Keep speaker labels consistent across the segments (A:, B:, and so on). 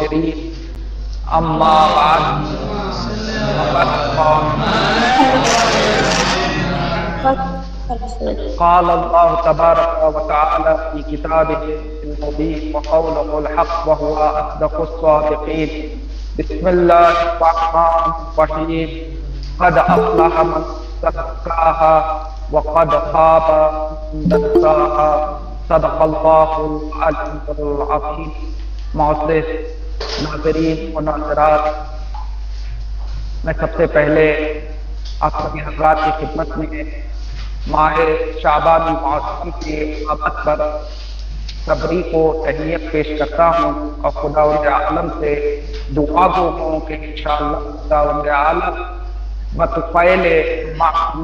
A: الخاسرين أما بعد قال الله تبارك وتعالى في كتابه المبين وقوله الحق وهو أصدق الصادقين بسم الله الرحمن الرحيم قد أفلح من زكاها وقد خاب من دساها صدق اللہ العلی العظیم۔ معزز ناظرین و ناظرات، میں سب سے پہلے آپ سبھی حضرات کی خدمت میں ماہ شعبان المعظم کے بابت پر صبری کو تہنیت پیش کرتا ہوں اور خداوند عالم سے دعا گو ہوں کہ انشاءاللہ خداوند عالم بطفیل معصوم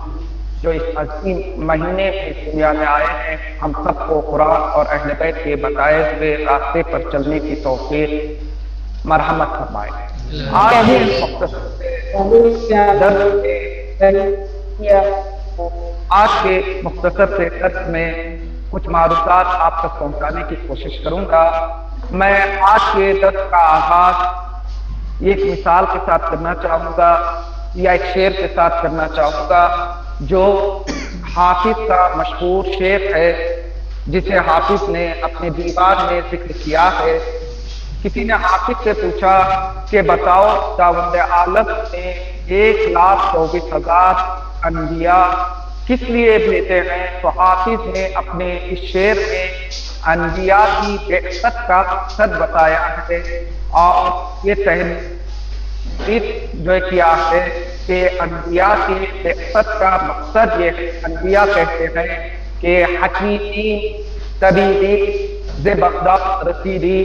A: جو اس عظیم مہینے میں دنیا میں آئے ہیں، ہم سب کو قرآن اور اہل بیت کے بتائے ہوئے راستے پر چلنے کی توفیق مرحمت فرمائے۔ آج کے مختصر سے درس میں کچھ معروضات آپ تک پہنچانے کی کوشش کروں گا۔ میں آج کے درس کا آغاز ایک مثال کے ساتھ کرنا چاہوں گا یا ایک شعر کے ساتھ کرنا چاہوں گا جو حافظ کا مشہور شعر ہے، جسے حافظ نے اپنے دیوان میں ذکر کیا ہے۔ کسی نے حافظ سے پوچھا کہ بتاؤ خداوند عالم نے 1,24,000 انبیاء کس لیے بھیجے ہیں؟ تو حافظ نے اپنے اس شعر میں انبیاء کی بعثت کا مقصد بتایا ہے، اور یہ تحریر جو کیا ہے کہ انبیاء کی بعثت کا مقصد یہ ہے، انبیاء کہتے ہیں کہ حکیمی طبیبی ز بغداد رسیدی،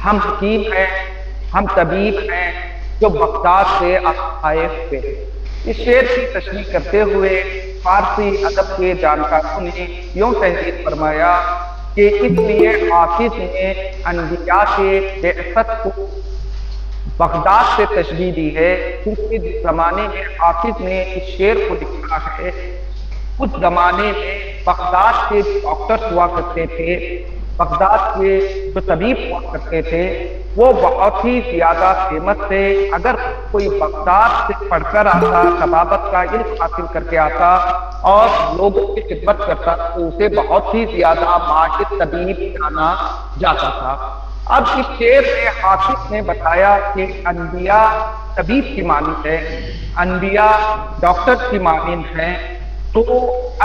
A: ہم حکیم ہیں، ہم طبیب ہیں جو بغداد سے آئے ہوئے۔ اس شعر کی تشریح کرتے ہوئے فارسی ادب کے جانکاروں نے یوں تحریر فرمایا کہ اس لیے حافظ نے انبیاء کے بعثت کو بغداد سے تشبیہ دی ہے، کیونکہ جس زمانے میں حافظ نے اس شعر کو لکھا ہے اس زمانے میں بغداد کے ڈاکٹرز ہوا کرتے تھے، بغداد کے جو طبیب ہوا کرتے تھے وہ بہت ہی زیادہ فیمس تھے۔ اگر کوئی بغداد سے پڑھ کر آتا، طبابت کا علم حاصل کر کے آتا اور لوگوں کی خدمت کرتا تو اسے بہت ہی زیادہ ماہر طبیب جانا جاتا تھا۔ اب اس شعر میں حافظ نے بتایا کہ انبیاء طبیب کی مانند ہے، انبیاء ڈاکٹر کی مانند ہیں، تو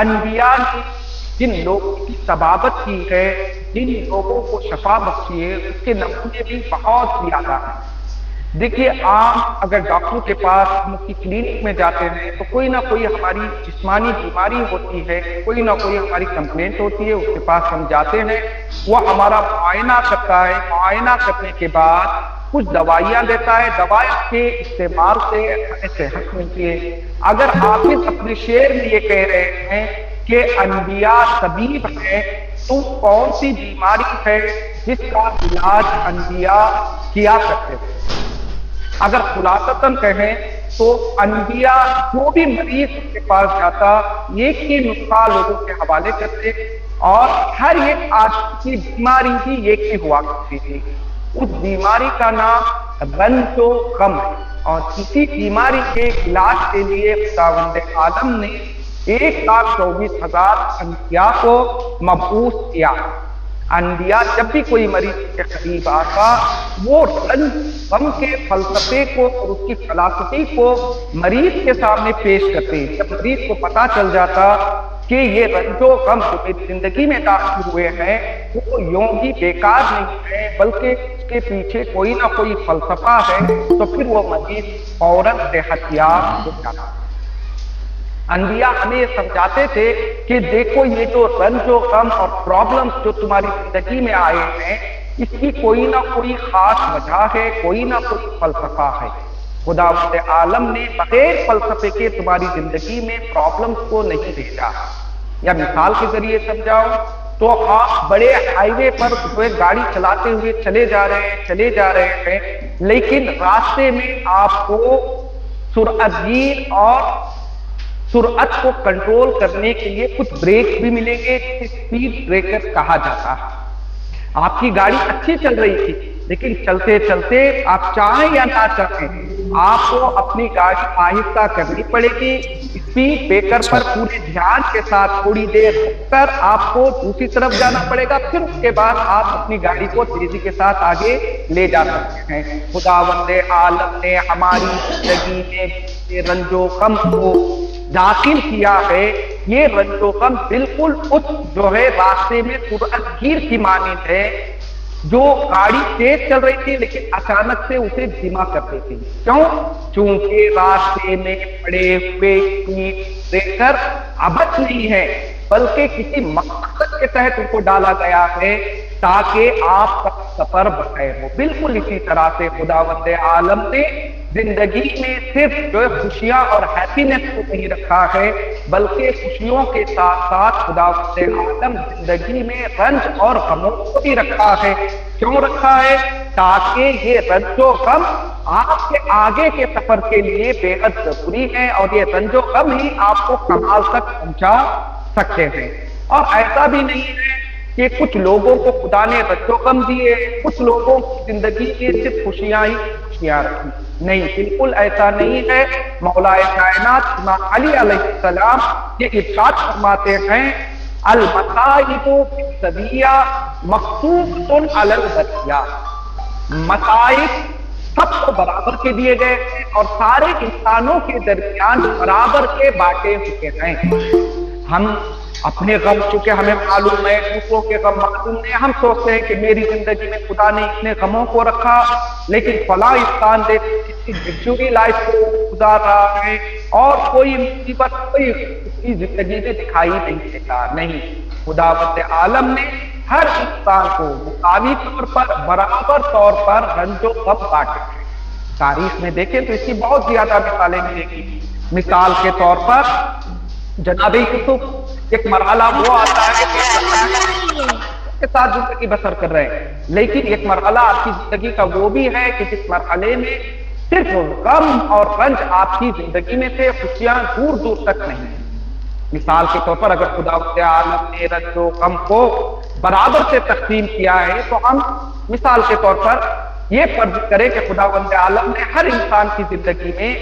A: انبیاء نے جن لوگوں کی طبابت کی ہے، جن لوگوں کو شفا بخشی ہے، اس کے نمونے بھی بہت زیادہ ہیں۔ دیکھیے، عام اگر ڈاکٹر کے پاس ہم کی کلینک میں جاتے ہیں تو کوئی نہ کوئی ہماری جسمانی بیماری ہوتی ہے، کوئی نہ کوئی ہماری کمپلینٹ ہوتی ہے، اس کے پاس ہم جاتے ہیں، وہ ہمارا معائنہ کرتا ہے، معائنہ کرنے کے بعد کچھ دوائیاں دیتا ہے، دوائیوں کے استعمال سے ہمیں صحت ملتی ہے۔ اگر حافظ اپنے شعر میں یہ کہہ رہے ہیں کہ انبیاء طبیب ہیں، تو کون سی بیماری ہے جس کا علاج انبیاء کیا کرتے تھے؟ اگر خلاصتاً کہیں تو انبیاء جو بھی مریض کے پاس جاتا ایک ہی نسخہ لوگوں کے حوالے کرتے، اور ہر ایک آدمی کی بیماری بھی ایک ہی ہوا کرتی تھی۔ اس بیماری کا نام رنج و غم ہے، اور اسی بیماری کے علاج کے لیے خداوند عالم نے 1,24,000 انبیاء کو مبعوث کیا۔ انبیاء جب بھی کوئی مریض کے قریب آتا، وہ رنج غم کے فلسفے کو اور اس کی فلسفی کو مریض کے سامنے پیش کرتے۔ جب مریض کو پتا چل جاتا کہ یہ رنج و غم جو میری زندگی میں داخل ہوئے ہیں وہ یوں ہی بیکار نہیں ہے، بلکہ اس کے پیچھے کوئی نہ کوئی فلسفہ ہے، تو پھر وہ مریض فوراً صحت یاب ہو جاتا۔ انبیاء ہمیں یہ سمجھاتے تھے کہ دیکھو، یہ جو رنج و غم اور پرابلمز جو تمہاری زندگی میں آئے ہیں، اس کی کوئی نہ کوئی خاص وجہ ہے، کوئی نہ کوئی فلسفہ ہے۔ خداوند عالم نے بغیر فلسفے کے تمہاری زندگی میں پرابلمز کو نہیں بھیجا۔ یا مثال کے ذریعے سمجھاؤ تو آپ بڑے ہائی وے پر گاڑی چلاتے ہوئے چلے جا رہے ہیں، لیکن راستے میں آپ کو سرعت گیر اور سرعت کو کنٹرول کرنے کے لیے کچھ بریک بھی ملیں گے، اسپیڈ بریکر کہا جاتا ہے۔ آپ کی گاڑی اچھی چل رہی تھی، لیکن چلتے چلتے آپ چاہیں یا نہ چاہیں آپ کو اپنی گاڑی آہستہ کرنی پڑے گی، اسپیڈ بریکر پر پورے دھیان کے ساتھ تھوڑی دیر رک کر آپ کو دوسری طرف جانا پڑے گا، پھر اس کے بعد آپ اپنی گاڑی کو تیزی کے ساتھ آگے لے جا سکتے ہیں۔ خداوند عالم نے ہماری زندگی میں رنج و غم کو داخل کیا ہے، یہ رنج و غم بالکل اس جو ہے راستے میں سرعت گیر کی مانند ہے، جو گاڑی تیز چل رہی تھی لیکن اچانک سے اسے دھیما کر دیتی۔ کیوں؟ چونکہ راستے میں پڑے ہوئے اسپیڈ بریکر ابد نہیں ہے، بلکہ کسی مقصد کے تحت ان کو ڈالا گیا ہے تاکہ آپ کا سفر بخیر ہو۔ بالکل اسی طرح سے خداوند عالم نے زندگی میں صرف جو خوشیاں اور ہیپینس کو نہیں رکھا ہے، بلکہ خوشیوں کے ساتھ ساتھ خداوند عالم زندگی میں رنج اور غموں کو بھی رکھا ہے۔ کیوں رکھا ہے؟ تاکہ یہ رنج و غم آپ کے آگے کے سفر کے لیے بے حد ضروری ہے، اور یہ رنج و غم ہی آپ کو کمال تک پہنچا سکتے ہیں۔ اور ایسا بھی نہیں ہے کہ کچھ لوگوں کو خدا نے رنج و غم دیے، کچھ لوگوں کی زندگی میں صرف خوشیاں ہی خوشیاں رکھی، نہیں، بالکل ایسا نہیں ہے۔ مولا کائنات امام علی علیہ السلام یہ ارشاد فرماتے ہیں، المصائب بالسویہ مقصوصۃ علی البریہ، مصائب سب کو برابر کے دیے گئے ہیں اور سارے انسانوں کے درمیان برابر کے بانٹے ہوئے ہیں۔ ہم اپنے غم چونکہ ہمیں معلوم ہے، دوسروں کے غم معلوم نہیں، ہم سوچتے ہیں کہ میری زندگی میں خدا نے اتنے غموں کو رکھا، لیکن فلاں انسان دیکھ لگژری لائف کو گزار رہا ہے اور کوئی مصیبت کوئی اس کی زندگی میں دکھائی نہیں دیتا۔ نہیں، خداوند عالم نے ہر انسان کو مساوی طور پر برابر طور پر رنج و غم بانٹے ہیں۔ تاریخ میں دیکھیں تو اس کی بہت زیادہ مثالیں ملیں گی۔ مثال کے طور پر جناب یوسف، ایک مرحلہ وہ آتا ہے کے ساتھ زندگی بسر کر رہے ہیں، لیکن ایک مرحلہ آپ کی زندگی کا وہ بھی ہے کہ جس مرحلے میں صرف غم اور رنج آپ کی زندگی میں سے، خوشیاں دور دور تک نہیں۔ مثال کے طور پر اگر خداوند عالم نے رنج و غم کو برابر سے تقسیم کیا ہے تو ہم مثال کے طور پر یہ فرض کریں کہ خداوند عالم نے ہر انسان کی زندگی میں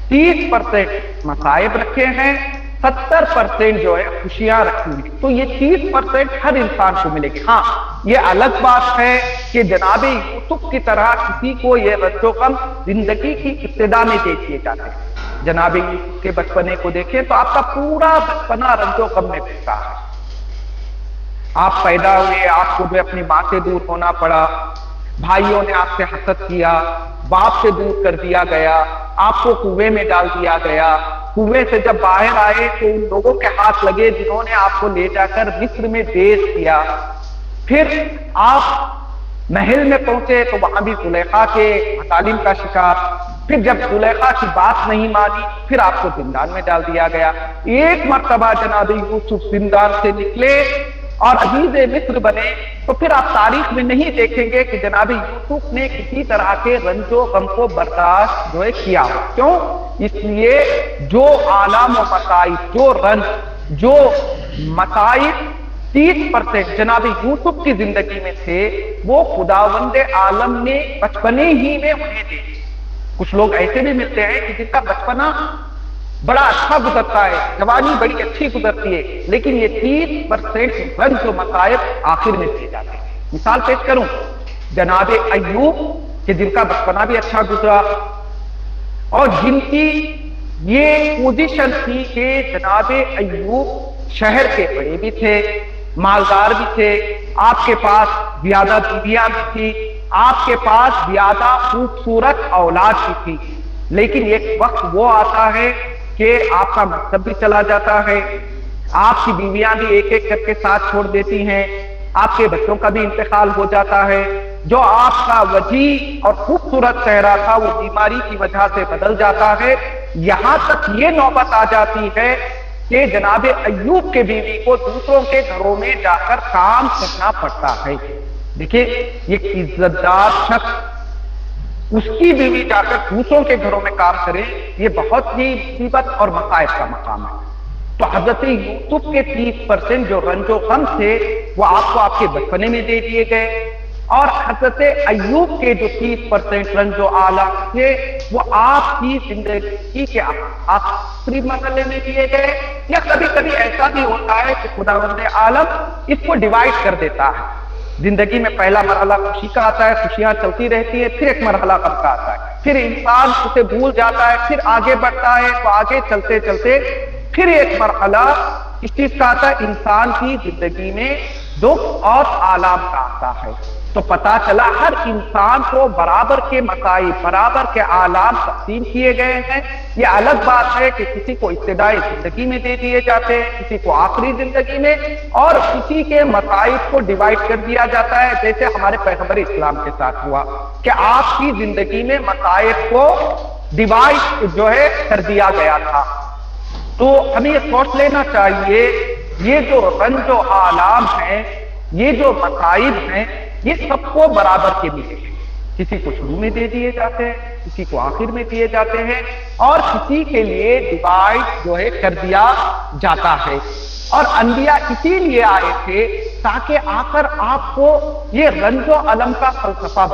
A: 30% مصائب رکھے ہیں، 70% جو ہے خوشیاں رکھی ہیں، تو یہ 30% ہر انسان کو ملے گی۔ ہاں، یہ الگ بات ہے کہ جناب یوسف کی طرح کسی کو یہ رنج و غم زندگی کی ابتدا میں دے دیے جاتے ہیں۔ جناب یوسف کے بچپنے کو دیکھیں تو آپ کا پورا بچپنا رنج و غم میں گزرا ہے۔ آپ پیدا ہوئے، آپ کو جو اپنی ماں سے دور ہونا پڑا، بھائیوں نے آپ سے حسد کیا، باپ سے دور کر دیا گیا، آپ کو کنویں میں ڈال دیا گیا، کنویں سے جب باہر آئے تو ان لوگوں کے ہاتھ لگے جنہوں نے آپ کو لے جا کر مصر میں بیچ دیا، پھر آپ محل میں پہنچے تو وہاں بھی زلیخا کے مظالم کا شکار، پھر جب زلیخا کی بات نہیں مانی پھر آپ کو زندان میں ڈال دیا گیا۔ ایک مرتبہ جناب یوسف زندان سے نکلے اور عزیز مصر بنے تو پھر آپ تاریخ میں نہیں دیکھیں گے کہ جناب یوسف نے کسی طرح کے رنج و غم کو برداشت جو ہے کیا ہو۔ کیوں؟ اس لیے جو آلام و مصائب، جو رنج، جو مصائب 30% جناب یوسف کی زندگی میں تھے، وہ خداوند عالم نے بچپنے ہی میں انہیں دے۔ کچھ لوگ ایسے بھی ملتے ہیں کہ جن کا بچپنا بڑا اچھا گزرتا ہے، جوانی بڑی اچھی گزرتی ہے، لیکن یہ 30% رنج و مصائب آخر میں دے جاتے ہیں۔ مثال پیش کروں، جناب ایوب کہ جن کا بچپنا بھی اچھا گزرا اور جن کی یہ پوزیشن تھی کہ جناب ایوب شہر کے بڑے بھی تھے، مالدار بھی تھے، آپ کے پاس زیادہ بیویاں بھی تھی، آپ کے پاس زیادہ خوبصورت اولاد بھی تھی، لیکن ایک وقت وہ آتا ہے کہ آپ کا مکتب بھی چلا جاتا ہے، آپ کی بیویاں بھی ایک ایک کر کے ساتھ چھوڑ دیتی ہیں، آپ کے بچوں کا بھی انتقال ہو جاتا ہے، جو آپ کا وجیح اور خوبصورت چہرہ تھا وہ بیماری کی وجہ سے بدل جاتا ہے۔ یہاں تک یہ نوبت آ جاتی ہے کہ جناب ایوب کے بیوی کو دوسروں کے گھروں میں جا کر کام کرنا پڑتا ہے۔ دیکھیں، ایک عزت دار شخص اس کی بیوی جا کر دوسروں کے گھروں میں کام کرے، یہ بہت ہی مصیبت اور مصائب کا مقام ہے۔ تو حضرت یوسف کے 30% جو رنج و غم تھے وہ آپ کو آپ کے بچپنے میں دے دیے گئے، اور حضرت ایوب کے جو 30% رنج و آلام تھے وہ آپ کی زندگی کے آخری مرحلے میں دیے گئے، یا کبھی کبھی ایسا بھی ہوتا ہے کہ خداوند عالم اس کو ڈیوائڈ کر دیتا ہے۔ زندگی میں پہلا مرحلہ خوشی کا آتا ہے، خوشیاں چلتی رہتی ہے، پھر ایک مرحلہ غم کا آتا ہے، پھر انسان اسے بھول جاتا ہے، پھر آگے بڑھتا ہے، تو آگے چلتے چلتے پھر ایک مرحلہ اس چیز کا آتا ہے، انسان کی زندگی میں دکھ اور آلام کا آتا ہے۔ تو پتا چلا ہر انسان کو برابر کے مصائب، برابر کے آلام تقسیم کیے گئے ہیں۔ یہ الگ بات ہے کہ کسی کو ابتدائی زندگی میں دے دیے جاتے ہیں، کسی کو آخری زندگی میں، اور کسی کے مصائب کو ڈیوائڈ کر دیا جاتا ہے، جیسے ہمارے پیغمبر اسلام کے ساتھ ہوا کہ آپ کی زندگی میں مصائب کو ڈیوائڈ جو ہے کر دیا گیا تھا۔ تو ہمیں یہ سوچ لینا چاہیے، یہ جو رنج و آلام ہیں، یہ جو مصائب ہیں، یہ سب کو برابر کے ملے ہیں۔ کسی کو شروع میں دے دیے جاتے ہیں، کسی کو آخر میں دیے جاتے ہیں، اور کسی کے لیے ڈیوائڈ جو ہے کر دیا جاتا ہے۔ اور انبیاء اسی لیے آئے تھے تاکہ آ کر آپ کو یہ رنج و علم کا فلسفہ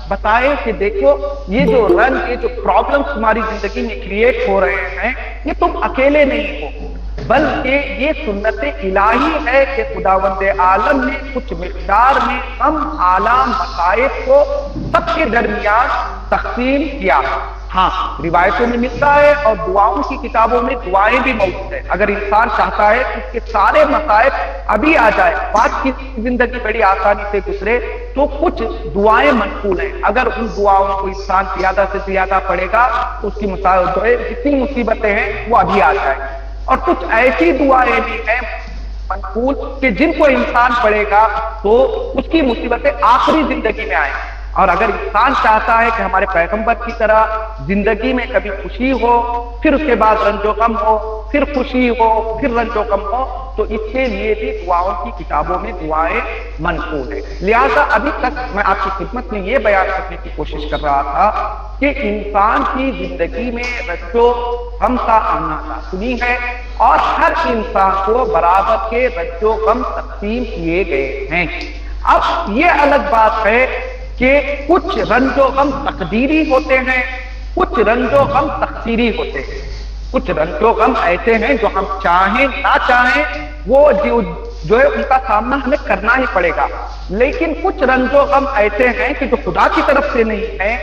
A: بتائے کہ دیکھو یہ جو رنج، یہ جو پرابلمز تمہاری زندگی میں کریٹ ہو رہے ہیں، یہ تم اکیلے نہیں ہو، بلکہ یہ سنت الہی ہے کہ خداوند عالم نے کچھ مقدار میں غم، آلام، مصائب کو سب کے درمیان تقسیم کیا۔ ہاں، روایتوں میں ملتا ہے اور دعاؤں کی کتابوں میں دعائیں بھی موجود ہیں۔ اگر انسان چاہتا ہے کہ اس کے سارے مصائب ابھی آ جائے، بعد کی زندگی بڑی آسانی سے گزرے، تو کچھ دعائیں منقول ہیں۔ اگر ان دعاؤں کو انسان زیادہ سے زیادہ پڑھے گا تو اس کی جتنی مصیبتیں ہیں وہ ابھی آ جائیں۔ اور کچھ ایسی دعائیں بھی ہیں منقول کہ جن کو انسان پڑھے گا تو اس کی مصیبتیں آخری زندگی میں آئیں۔ اور اگر انسان چاہتا ہے کہ ہمارے پیغمبر کی طرح زندگی میں کبھی خوشی ہو، پھر اس کے بعد رنج و غم ہو، پھر خوشی ہو، پھر رنج و غم ہو، تو اس کے لیے بھی دعاؤں کی کتابوں میں دعائیں منقول ہیں۔ لہذا ابھی تک میں آپ کی خدمت میں یہ بیان کرنے کی کوشش کر رہا تھا کہ انسان کی زندگی میں رنج و غم کا آنا لازمی ہے، اور ہر انسان کو برابر کے رنج و غم تقسیم کیے گئے ہیں۔ اب یہ الگ بات ہے کہ کچھ رنج و غم تقدیری ہوتے ہیں، کچھ رنج و غم تقدیری ہوتے ہیں۔ کچھ رنج و غم ایسے ہیں جو ہم چاہیں نہ چاہیں وہ جو ہے ان کا سامنا ہمیں کرنا ہی پڑے گا، لیکن کچھ رنج و غم ایسے ہیں کہ جو خدا کی طرف سے نہیں ہیں،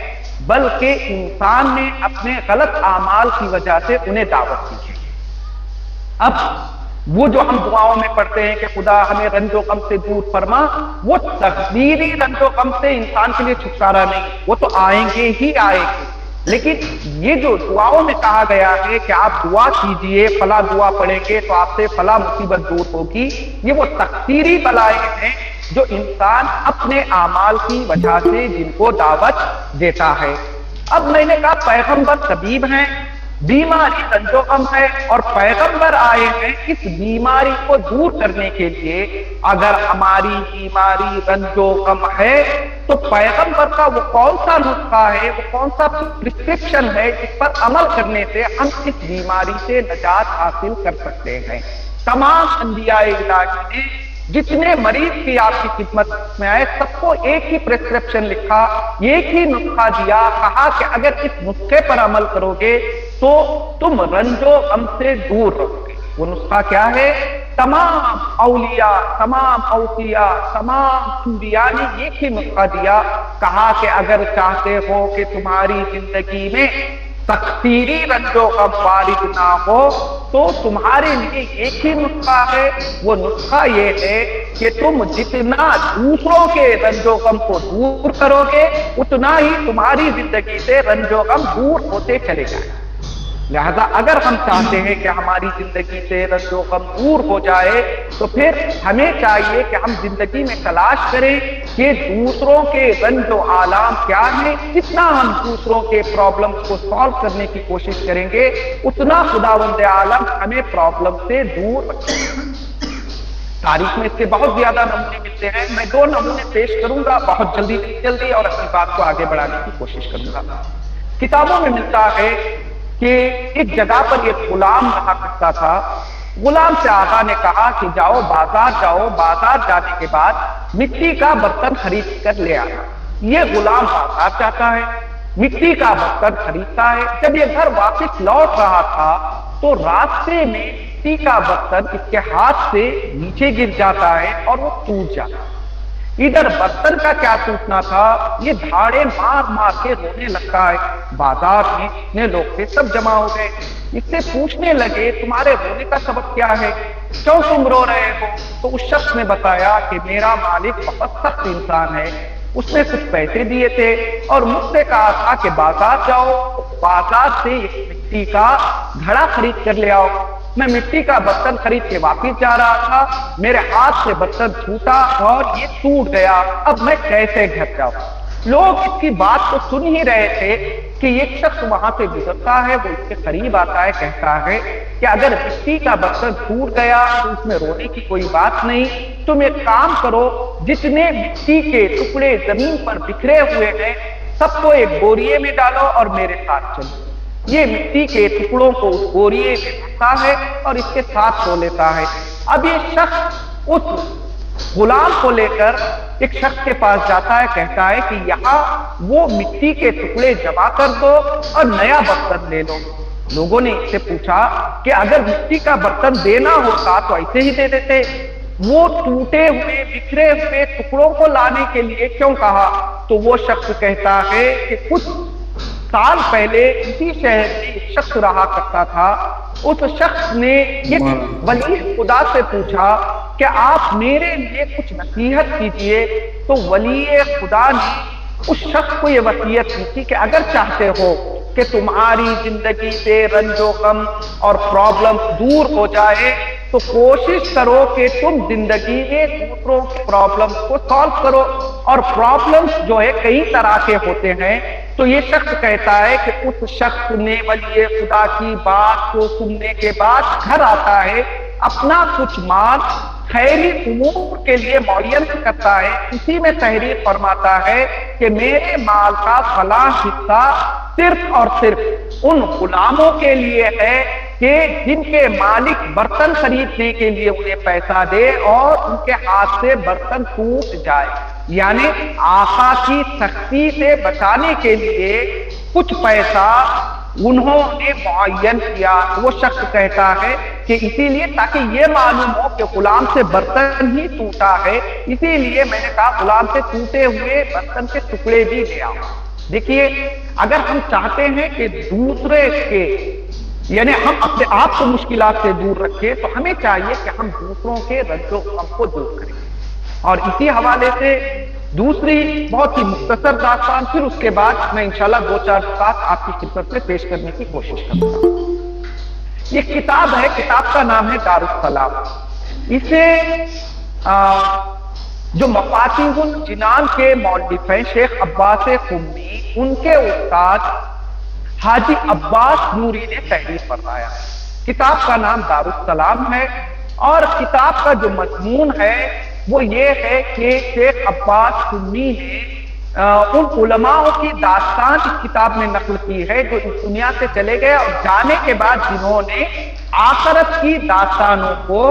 A: بلکہ انسان نے اپنے غلط اعمال کی وجہ سے انہیں دعوت دی ہے۔ اب وہ جو ہم دعاؤں میں پڑھتے ہیں کہ خدا ہمیں رنج و غم سے دور فرما، وہ تقدیری رنج و غم سے انسان کے لیے چھٹکارا نہیں، وہ تو آئیں گے ہی آئیں گے۔ لیکن یہ جو دعاؤں میں کہا گیا ہے کہ آپ دعا کیجئے، فلاں دعا پڑھیں گے تو آپ سے فلاں مصیبت دور ہوگی، یہ وہ تقدیری بلائیں ہیں جو انسان اپنے اعمال کی وجہ سے جن کو دعوت دیتا ہے۔ اب میں نے کہا پیغمبر طبیب ہیں، بیماری رنج و غم ہے، اور پیغمبر آئے ہیں اس بیماری کو دور کرنے کے لیے۔ اگر ہماری بیماری رنج و غم ہے تو پیغمبر کا وہ کون سا نسخہ ہے، وہ کون سا پرسکرپشن ہے جس پر عمل کرنے سے ہم اس بیماری سے نجات حاصل کر سکتے ہیں۔ تمام انبیاء الہی نے جتنے مریض کی آپ کی خدمت میں آئے سب کو ایک ہی پرسکرپشن لکھا، ایک ہی نسخہ دیا، کہا کہ اگر اس نسخے پر عمل کرو گے تو تم رنج و غم سے دور رہو گے۔ وہ نسخہ کیا ہے؟ تمام اولیاء، تمام اوصیاء، تمام انبیاء نے ایک ہی نسخہ دیا، کہا کہ اگر چاہتے ہو کہ تمہاری زندگی میں تقدیری رنج و غم وارد نہ ہو تو تمہارے لیے ایک ہی نسخہ ہے۔ وہ نسخہ یہ ہے کہ تم جتنا دوسروں کے رنج و غم کو دور کرو گے اتنا ہی تمہاری زندگی سے رنج و غم دور ہوتے چلے جائیں۔ لہذا اگر ہم چاہتے ہیں کہ ہماری زندگی سے رنج و غم دور ہو جائے تو پھر ہمیں چاہیے کہ ہم زندگی میں تلاش کریں کہ دوسروں کے رنج و آلام کیا ہیں۔ جتنا ہم دوسروں کے پرابلمز کو سالو کرنے کی کوشش کریں گے اتنا خداوند عالم ہمیں پرابلم سے دور رکھے گا۔ تاریخ میں اس کے بہت زیادہ نمونے ملتے ہیں، میں 2 نمونے پیش کروں گا بہت جلدی اور اپنی بات کو آگے بڑھانے کی کوشش کروں گا۔ کتابوں میں ملتا ہے کہ ایک جگہ پر ایک غلام رہا کرتا تھا غلام سے آقا نے کہا کہ جاؤ بازار جانے کے بعد مٹی کا برتن خرید کر لے آنا۔ یہ غلام بازار جاتا ہے، مٹی کا برتن خریدتا ہے۔ جب یہ گھر واپس لوٹ رہا تھا تو راستے میں مٹی کا برتن اس کے ہاتھ سے نیچے گر جاتا ہے اور وہ ٹوٹ جاتا ہے۔ ادھر برتن کا کیا ٹوٹنا تھا، یہ دھاڑے مار مار کے رونے لگتا ہے۔ بازار میں جتنے لوگ تھے سب جمع ہو گئے، اس سے پوچھنے لگے تمہارے رونے کا سبب کیا ہے، کیوں تم رو رہے ہو؟ تو اس شخص نے بتایا کہ میرا مالک بہت سخت انسان ہے، اس نے کچھ پیسے دیے تھے اور مجھ سے کہا تھا کہ بازار جاؤ، بازار سے ایک مٹی کا گھڑا خرید کر لے آؤ۔ میں مٹی کا برتن خرید کے واپس جا رہا تھا، میرے ہاتھ سے برتن چھوٹا اور یہ ٹوٹ گیا، اب میں کیسے گھر جاؤں؟ لوگ اس کی بات کو سن ہی رہے تھے کہ ایک شخص وہاں سے گزرتا ہے، وہ اس کے قریب آتا ہے، کہتا ہے کہ اگر مٹی کا برتن ٹوٹ گیا تو اس میں رونے کی کوئی بات نہیں، تم ایک کام کرو، جتنے مٹی کے ٹکڑے زمین پر بکھرے ہوئے ہیں سب کو ایک بوریے میں ڈالو اور میرے ساتھ چلو۔ یہ مٹی کے ٹکڑوں کو اس بوریے میں رکھتا ہے اور اس کے ساتھ سو لیتا ہے۔ اب یہ شخص اس غلام کو لے کر ایک شخص کے پاس جاتا ہے، کہتا ہے کہ یہاں وہ مٹی کے ٹکڑے جمع کر دو اور نیا برتن لے لو۔ لوگوں نے اس سے پوچھا کہ اگر مٹی کا برتن دینا ہوتا تو ایسے ہی دے دیتے، وہ ٹوٹے ہوئے بکھرے ہوئے ٹکڑوں کو لانے کے لیے کیوں کہا؟ تو وہ شخص کہتا ہے کہ کچھ سال پہلے اسی شہر میں ایک شخص رہا کرتا تھا، اس شخص نے ایک ولی خدا سے پوچھا کہ آپ میرے لیے کچھ نصیحت کیجئے، تو ولی خدا نے اس شخص کو یہ وصیت کی تھی کہ اگر چاہتے ہو کہ تمہاری زندگی سے رنج و غم اور پرابلم دور ہو جائے تو کوشش کرو کہ تم زندگی میں دوسروں کی پرابلم کو سالو کرو۔ اور پرابلمز جو ہے کئی طرح کے ہوتے ہیں، تو یہ شخص کہتا ہے کہ اس شخص نے ولی خدا کی بات کو سننے کے بعد گھر آتا ہے، اپنا کچھ مال خیری امور کے لیے معین کرتا ہے، اسی میں تحریر فرماتا ہے کہ میرے مال کا فلاں حصہ صرف اور صرف ان غلاموں کے لیے ہے کہ جن کے مالک برتن خریدنے کے لیے انہیں پیسہ دے اور ان کے ہاتھ سے برتن ٹوٹ جائے، یعنی آقا کی سختی سے بچانے کے لیے کچھ پیسہ انہوں نے معین کیا۔ وہ شخص کہتا ہے کہ اسی لیے تاکہ یہ معلوم ہو کہ غلام سے برتن ہی ٹوٹا ہے، اسی لیے میں نے کہا غلام سے ٹوٹے ہوئے برتن کے ٹکڑے بھی لے آؤ۔ دیکھیے، اگر ہم چاہتے ہیں کہ دوسرے کے یعنی ہم اپنے آپ کو مشکلات سے دور رکھیں تو ہمیں چاہیے کہ ہم دوسروں کے رنج و غم کو دور کریں۔ اور اسی حوالے سے دوسری بہت ہی مختصر داستان، پھر اس کے بعد میں انشاءاللہ 2-4 بات آپ کی خدمت میں پیش کرنے کی کوشش کروں گا۔ یہ کتاب ہے، کتاب کا نام ہے دارالسلام۔ اسے جو مفاتیح الجنان کے مؤلف ہیں شیخ عباس قمی، ان کے استاد حاجی عباس نوری نے تحریر فرمایا۔ کتاب کا نام دارالسلام ہے اور کتاب کا جو مضمون ہے وہ یہ ہے کہ شیخ عباس قمی نے ان علماء کی داستان اس کتاب میں نقل کی ہے جو اس دنیا سے چلے گئے اور جانے کے بعد جنہوں نے آخرت کی داستانوں کو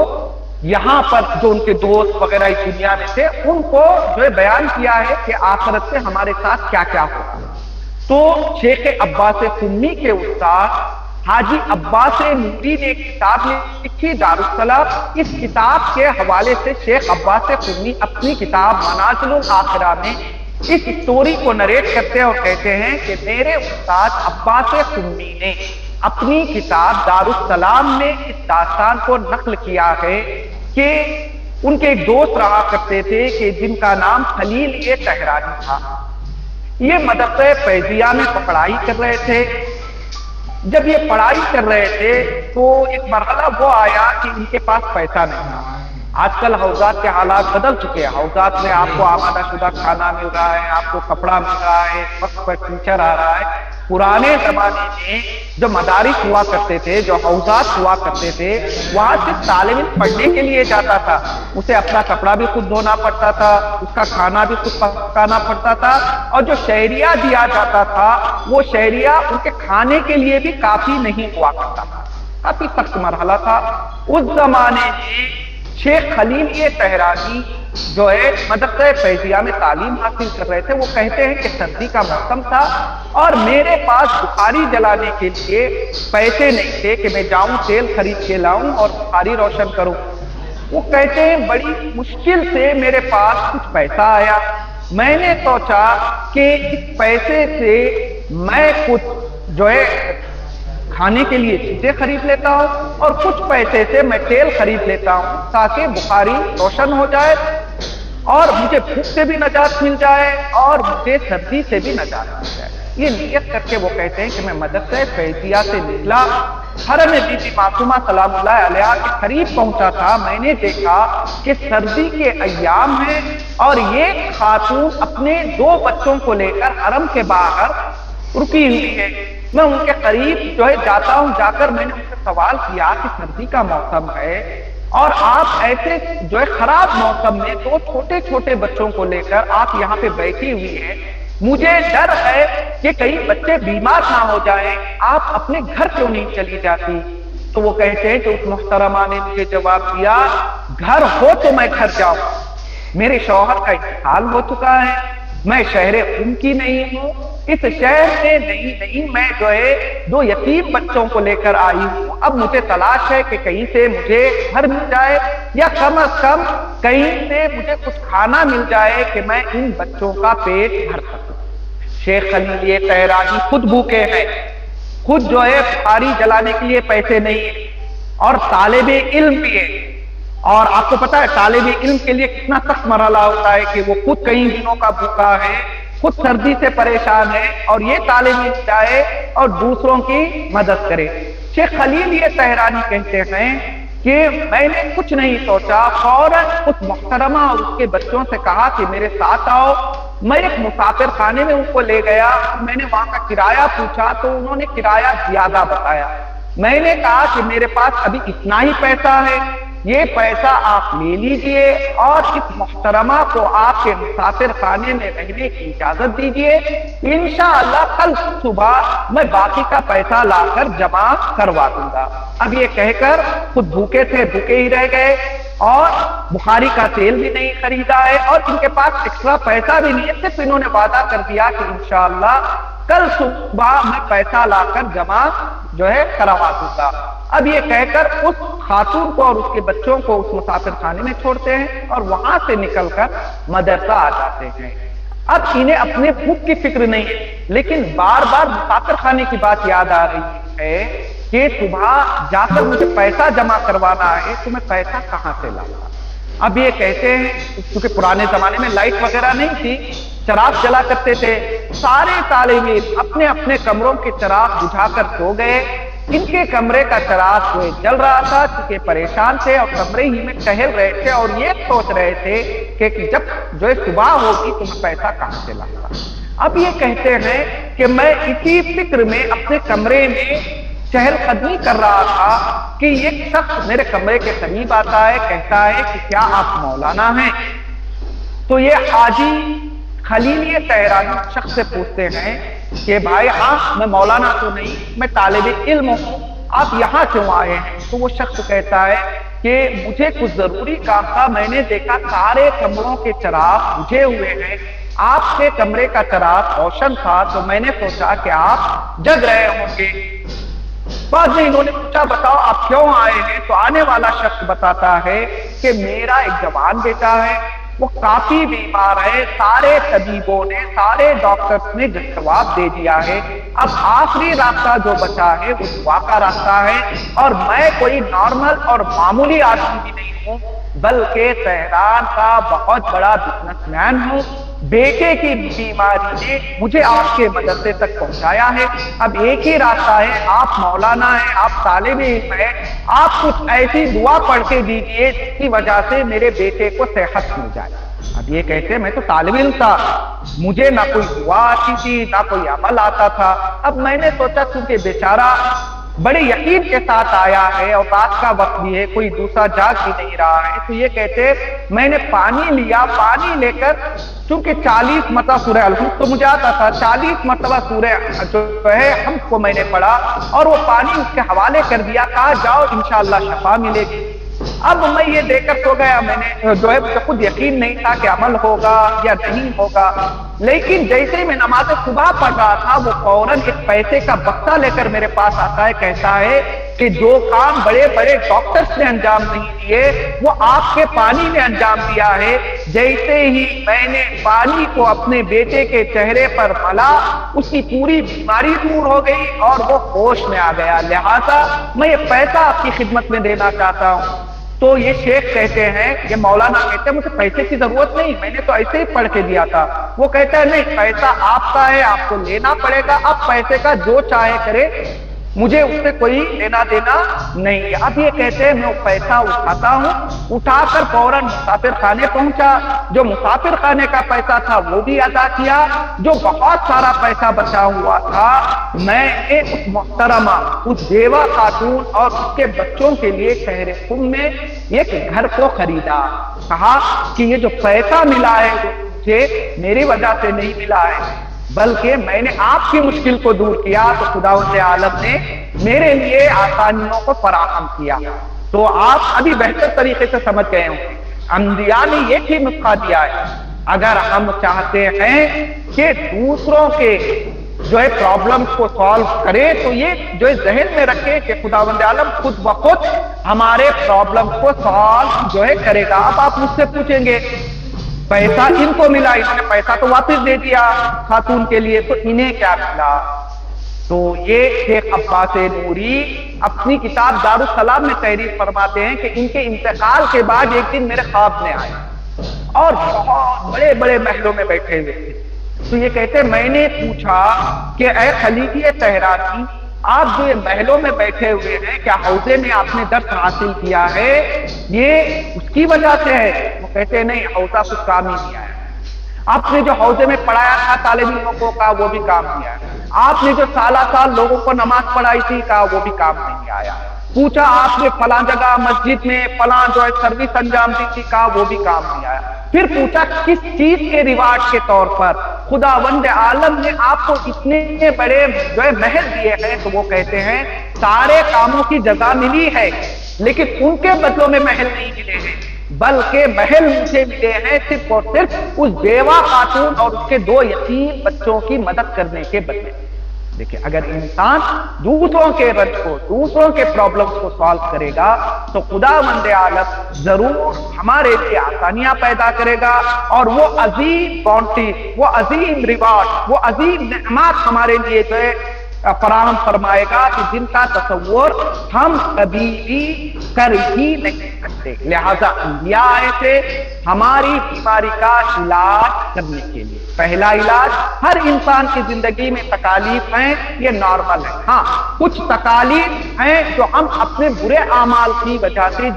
A: یہاں پر جو ان کے دوست وغیرہ اس دنیا میں تھے ان کو جو بیان کیا ہے کہ آخرت سے ہمارے ساتھ کیا کیا ہوگا۔ تو شیخ عباس قمی کے استاد حاجی عباس نوری نے ایک کتاب لکھی دارالسلام۔ اس کتاب کے حوالے سے شیخ عباس قمی اپنی کتاب منازل الآخرہ میں اس سٹوری کو نریٹ کرتے ہیں اور کہتے ہیں کہ میرے استاد عباس قمی نے اپنی کتاب دارالسلام میں اس داستان کو نقل کیا ہے کہ ان کے ایک دوست رہا کرتے تھے کہ جن کا نام خلیل طہرانی تھا۔ یہ مدرسہ فیضیہ میں پڑھائی کر رہے تھے۔ جب یہ پڑھائی کر رہے تھے تو ایک مرحلہ وہ آیا کہ ان کے پاس پیسہ نہیں تھا۔ آج کل حوضات کے حالات بدل چکے ہیں، حوضات میں آپ کو آمادہ شدہ کھانا مل رہا ہے، آپ کو کپڑا مل رہا ہے، وقت پر ٹیچر آ رہا ہے۔ پرانے زمانے میں جو مدارس ہوا کرتے تھے، جو حوضات ہوا کرتے تھے، وہاں صرف طالب علم پڑھنے کے لیے جاتا تھا، اسے اپنا کپڑا بھی خود دھونا پڑتا تھا، اس کا کھانا بھی خود پکانا پڑتا تھا، اور جو شہریہ دیا جاتا تھا وہ شہریہ ان کے کھانے کے لیے بھی کافی نہیں ہوا کرتا تھا۔ کافی سخت مرحلہ تھا۔ اس زمانے میں شیخ خلیل طہرانی جو ہے مدرسہ فیضیہ میں تعلیم حاصل کر رہے تھے، وہ کہتے ہیں کہ سردی کا موسم تھا اور میرے پاس بخاری جلانے کے لیے پیسے نہیں تھے کہ میں جاؤں تیل خرید کے لاؤں اور بخاری روشن کروں۔ وہ کہتے ہیں بڑی مشکل سے میرے پاس کچھ پیسہ آیا، میں نے سوچا کہ اس پیسے سے میں کچھ جو ہے کھانے کے لیے چیزیں خرید لیتا ہوں اور کچھ پیسے سے میں تیل خرید لیتا ہوں تاکہ بخاری روشن ہو جائے اور مجھے بھوک سے بھی نجات مل جائے اور مجھے سردی سے بھی نجات مل جائے۔ یہ نیت کر کے وہ کہتے ہیں کہ میں مدرسہ فیضیہ سے نکلا، حرم بی بی معصومہ سلام اللہ علیہا کے قریب پہنچا تھا، میں نے دیکھا کہ سردی کے ایام ہیں اور یہ خاتون اپنے 2 بچوں کو لے کر حرم کے باہر رکی ہوئی ہے۔ میں ان کے قریب جو ہے جاتا ہوں، جا کر میں نے ان سے سوال کیا کہ سردی کا موسم ہے اور آپ ایسے جو ہے خراب موسم میں 2 چھوٹے چھوٹے بچوں کو لے کر آپ یہاں پہ بیٹھی ہوئی ہیں، مجھے ڈر ہے کہ کئی بچے بیمار نہ ہو جائیں، آپ اپنے گھر کیوں نہیں چلی جاتی؟ تو وہ کہتے ہیں کہ اس محترمہ نے مجھے جواب دیا، گھر ہو تو میں گھر جاؤں، میرے شوہر کا انتقال ہو چکا ہے، میں شہر قم کی نہیں ہوں، اس شہر میں نہیں میں جو ہے 2 یتیم بچوں کو لے کر آئی ہوں، اب مجھے تلاش ہے کہ کہیں سے مجھے گھر مل جائے یا کم از کم کہیں سے مجھے کچھ کھانا مل جائے کہ میں ان بچوں کا پیٹ بھر سکوں۔ شیخ خلیل طہرانی خود بھوکے ہیں، خود جو ہے بخاری جلانے کے لیے پیسے نہیں ہیں اور طالب علم بھی ہے، اور آپ کو پتا ہے طالب علم کے لیے کتنا سخت مرحلہ ہوتا ہے کہ وہ خود کئی دنوں کا بھوکا ہے، خود سردی سے پریشان ہے اور یہ طالب علم جائے اور دوسروں کی مدد کرے۔ شیخ خلیل طہرانی کہتے ہیں کہ میں نے کچھ نہیں سوچا، فوراً اس محترمہ اور اس کے بچوں سے کہا کہ میرے ساتھ آؤ۔ میں ایک مسافر خانے میں ان کو لے گیا، میں نے وہاں کا کرایہ پوچھا تو انہوں نے کرایہ زیادہ بتایا۔ میں نے کہا کہ میرے پاس ابھی اتنا ہی پیسہ ہے، یہ پیسہ آپ لے لیجئے اور اس محترمہ کو آپ کے مسافر خانے میں رہنے کی اجازت دیجئے، انشاءاللہ کل صبح میں باقی کا پیسہ لا کر جمع کروا دوں گا۔ اب یہ کہہ کر خود بھوکے تھے، بھوکے ہی رہ گئے اور بخاری کا تیل بھی نہیں خریدا ہے اور ان کے پاس ایکسٹرا پیسہ بھی نہیں ہے، صرف انہوں نے وعدہ کر دیا کہ انشاءاللہ کل صبح میں پیسہ لا کر جمع جو ہے کروا دوں گا۔ اب یہ کہہ کر اس خاتون کو اور اس کے بچوں کو اس مسافر خانے میں چھوڑتے ہیں اور وہاں سے نکل کر مدرسہ آ جاتے ہیں۔ اب انہیں اپنے بھوک کی فکر نہیں ہے، لیکن بار بار مسافر خانے کی بات یاد آ رہی ہے کہ صبح جا کر مجھے پیسہ جمع کروانا ہے تو میں پیسہ کہاں سے لاؤں گا؟ اب یہ کہتے ہیں کیونکہ پرانے زمانے میں لائٹ وغیرہ نہیں تھی، چراغ جلا کرتے تھے، سارے طالب علم اپنے اپنے کمروں کے چراغ بجھا کر سو گئے۔ ان کے کمرے کا چراغ جو جل رہا تھا کیونکہ پریشان تھے اور کمرے ہی میں ٹہل رہے تھے اور یہ سوچ رہے تھے کہ جب جو ہے صبح ہوگی تو میں پیسہ کہاں سے لاؤں گا۔ اب یہ کہتے ہیں کہ میں اسی فکر میں اپنے کمرے میں چہل قدمی کر رہا تھا کہ ایک شخص میرے کمرے کے قریب آتا ہے، کہتا ہے کہ کیا آپ مولانا ہیں؟ تو یہ حاجی خلیل طہرانی شخص سے پوچھتے ہیں کہ بھائی ہاں میں مولانا تو نہیں، میں طالب علم ہوں، آپ یہاں کیوں آئے ہیں؟ تو وہ شخص کہتا ہے کہ مجھے کچھ ضروری کام تھا، میں نے دیکھا سارے کمروں کے چراغ بجھے ہوئے ہیں، آپ کے کمرے کا چراغ روشن تھا تو میں نے سوچا کہ آپ جگ رہے ہوں گے۔ بعد میں انہوں نے پوچھا بتاؤ آپ کیوں آئے ہیں؟ تو آنے والا شخص بتاتا ہے کہ میرا ایک جوان بیٹا ہے، وہ کافی بیمار ہے، سارے طبیبوں نے سارے ڈاکٹرز نے جواب دے دیا ہے، اب آخری راستہ جو بچا ہے وہ دعا کا راستہ ہے، اور میں کوئی نارمل اور معمولی آدمی بھی نہیں ہوں بلکہ تہران کا بہت بڑا بزنس مین ہوں، بیٹے کی بیماری نے مجھے آپ کے مدرسے تک پہنچایا ہے، اب ایک ہی راستہ ہے، آپ مولانا ہیں، آپ طالب علم ہیں، آپ کچھ ایسی دعا پڑھ کے دیجئے جس کی وجہ سے میرے بیٹے کو صحت مل جائے۔ اب یہ کہتے ہیں میں تو طالب علم تھا، مجھے نہ کوئی دعا آتی تھی نہ کوئی عمل آتا تھا، اب میں نے سوچا کیونکہ بیچارہ بڑے یقین کے ساتھ آیا ہے اور رات کا وقت بھی ہے، کوئی دوسرا جاگ بھی نہیں رہا ہے، تو یہ کہتے میں نے پانی لیا، پانی لے کر چونکہ 40 مرتبہ سورہ الحمد تو مجھے آتا تھا، 40 مرتبہ سورہ جو ہے حمد کو میں نے پڑھا اور وہ پانی اس کے حوالے کر دیا، کہا جاؤ انشاءاللہ شفا ملے گی۔ اب میں یہ دیکھ کر سو گیا، میں نے جو ہے مجھے خود یقین نہیں تھا کہ عمل ہوگا یا نہیں ہوگا، لیکن جیسے ہی میں نماز صبح پڑھ رہا تھا وہ فوراً ایک پیسے کا بکسا لے کر میرے پاس آتا ہے، کہتا ہے کہ جو کام بڑے بڑے ڈاکٹرز نے انجام نہیں دیے وہ آپ کے پانی نے انجام دیا ہے۔ جیسے ہی میں نے پانی کو اپنے بیٹے کے چہرے پر ملا، اس کی پوری بیماری دور ہو گئی اور وہ ہوش میں آ گیا۔ لہذا میں یہ پیسہ آپ کی خدمت میں دینا چاہتا ہوں۔ تو یہ شیخ کہتے ہیں، یہ مولانا کہتے ہیں مجھے پیسے کی ضرورت نہیں، میں نے تو ایسے ہی پڑھ کے دیا تھا۔ وہ کہتا ہے نہیں، پیسہ آپ کا ہے، آپ کو لینا پڑے گا، اب پیسے کا جو چاہے کرے، مجھے اس سے کوئی لینا دینا نہیں۔ اب یہ کہتے ہیں میں وہ پیسہ اٹھاتا ہوں، اٹھا کر فوراً مسافر خانے پہنچا، جو مسافر خانے کا پیسہ تھا وہ بھی ادا کیا، جو بہت سارا پیسہ بچا ہوا تھا میں نے اس محترمہ، اس بیوہ خاتون اور اس کے بچوں کے لیے شہر قم میں ایک گھر کو خریدا۔ کہا کہ یہ جو پیسہ ملا ہے وہ مجھے میری وجہ سے نہیں ملا ہے، بلکہ میں نے آپ کی مشکل کو دور کیا تو خداوند عالم نے میرے لیے آسانیوں کو فراہم کیا۔ تو آپ ابھی بہتر طریقے سے سمجھ گئے ہوں، انبیاء نے یہ ہی نسخہ دیا ہے۔ اگر ہم چاہتے ہیں کہ دوسروں کے جو ہے پرابلمز کو سالو کرے تو یہ جو ہے ذہن میں رکھیں کہ خداوند عالم خود بخود ہمارے پرابلمز کو سالو جو ہے کرے گا۔ اب آپ مجھ سے پوچھیں گے پیسہ ان کو ملا، انہوں نے پیسہ تو واپس دے دیا خاتون کے لیے، تو انہیں کیا ملا؟ تو یہ شیخ عباس نوری اپنی کتاب دارالسلام میں تحریر فرماتے ہیں کہ ان کے انتقال کے بعد ایک دن میرے خواب میں آئے اور بہت بڑے بڑے محلوں میں بیٹھے ہوئے تھے۔ تو یہ کہتے ہیں میں نے پوچھا کہ اے خلیفہ طہراتی، آپ جو یہ محلوں میں بیٹھے ہوئے ہیں، کیا حوضے میں آپ نے درس حاصل کیا ہے؟ یہ اس کی وجہ سے ہے؟ وہ کہتے ہیں نہیں، حوضہ کچھ کام ہی نہیں آیا۔ آپ نے جو حوضے میں پڑھایا تھا طالب علموں کو، کہا وہ بھی کام نہیں آیا۔ آپ نے جو سالہ سال لوگوں کو نماز پڑھائی تھی، کہا وہ بھی کام نہیں آیا۔ پوچھا آپ نے فلاں جگہ مسجد میں فلاں جو ہے سروس انجام دی تھی، کہا وہ بھی کام نہیں آیا۔ پھر پوچھا کس چیز کے ریواج کے طور پر خداوند عالم نے آپ کو اتنے بڑے جو ہے محل دیے ہیں؟ تو وہ کہتے ہیں سارے کاموں کی جزا ملی ہے، لیکن ان کے بدلوں میں محل نہیں ملے ہیں، بلکہ محل مجھے ملے ہیں صرف اور صرف اس بیوہ خاتون اور اس کے 2 یتیم بچوں کی مدد کرنے کے بدلے۔ دیکھیں اگر انسان دوسروں کے رنج کو، دوسروں کے پرابلمز کو سالو کرے گا تو خداوند عالم ضرور ہمارے لیے آسانیاں پیدا کرے گا، اور وہ عظیم بونٹی، وہ عظیم ریوارڈ، وہ عظیم نعمات ہمارے لیے جو ہے فراہم فرمائے گا کہ جن کا تصور ہم کبھی بھی کر ہی نہیں سکتے۔ لہذا انبیاء آئے تھے ہماری بیماری کا علاج کرنے کے لیے۔ پہلا علاج، ہر انسان کی زندگی میں تکالیف ہیں، یہ نارمل ہے۔ ہاں کچھ تکالیف ہیں جو ہم اپنے برے اعمال کی وجہ سے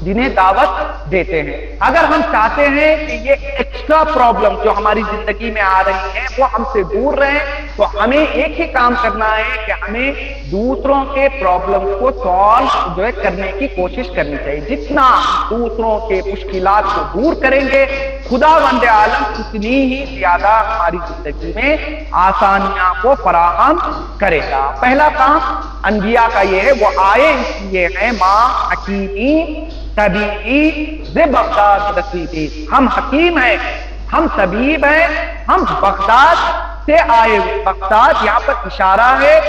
A: جنہیں دعوت دیتے ہیں۔ اگر ہم چاہتے ہیں کہ یہ ایکسٹرا پرابلم جو ہماری زندگی میں آ رہی ہیں وہ ہم سے دور رہیں، تو ہمیں ایک ہی کام کرنا ہے کہ ہمیں دوسروں کے پرابلم کو سالو جو ہے کرنے کی کوشش کرنی چاہیے۔ جتنا دوسروں کے مشکلات کو دور کریں گے، خداوند عالم اتنی ہی زیادہ ہماری زندگی میں آسانیاں کو فراہم کرے گا۔ پہلا کام انبیاء کا یہ ہے، وہ آئے اس لیے ہیں ماں حکیمی طبیبی بغداد رسیدی، ہم حکیم ہیں، ہم طبیب ہیں، ہم بغداد سے آئے ہوئے۔ بغداد یہاں پر اشارہ ہے،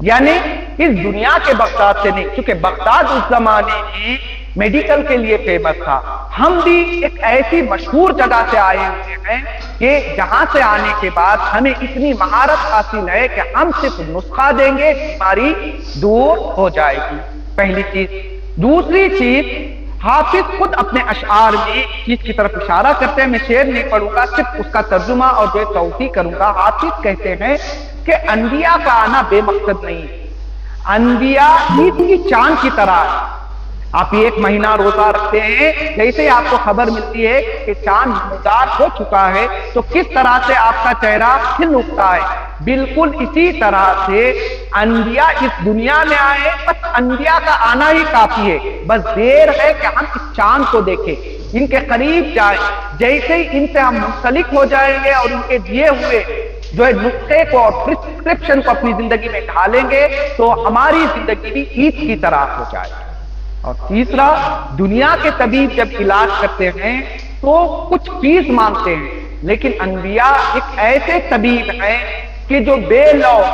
A: یعنی اس دنیا کے بغداد سے نہیں، کیونکہ بغداد اس زمانے میں میڈیکل کے لیے فیمس تھا۔ ہم بھی ایک ایسی مشہور جگہ سے آئے ہوئے ہیں کہ جہاں سے آنے کے بعد ہمیں اتنی مہارت حاصل ہے کہ ہم صرف نسخہ دیں گے، بیماری دور ہو جائے گی۔ پہلی چیز۔ دوسری چیز، حافظ خود اپنے اشعار میں چیز کی طرف اشارہ کرتے ہیں، میں شعر نہیں پڑھوں گا، صرف اس کا ترجمہ اور جو توضیح کروں گا۔ حافظ کہتے ہیں کہ انبیاء کا آنا بے مقصد نہیں، انبیاء عید کی چاند کی طرح ہے۔ آپ ایک مہینہ روزہ رکھتے ہیں، جیسے آپ کو خبر ملتی ہے کہ چاند نمودار ہو چکا ہے تو کس طرح سے آپ کا چہرہ کھل اٹھتا ہے، بالکل اسی طرح سے انبیاء اس دنیا میں آئے، بس انبیاء کا آنا ہی کافی ہے، بس دیر ہے کہ ہم اس چاند کو دیکھیں۔ ان کے قریب جائیں، جیسے ہی ان سے ہم منسلک ہو جائیں گے اور ان کے دیے ہوئے جو ہے نسخے کو اور پرسکرپشن کو اپنی زندگی میں ڈالیں گے تو ہماری زندگی بھی عید کی طرح ہو جائے گی۔ اور تیسرا، دنیا کے طبیب جب علاج کرتے ہیں تو کچھ فیس مانگتے ہیں، لیکن انبیاء ایک ایسے طبیب ہیں کہ جو بے لوث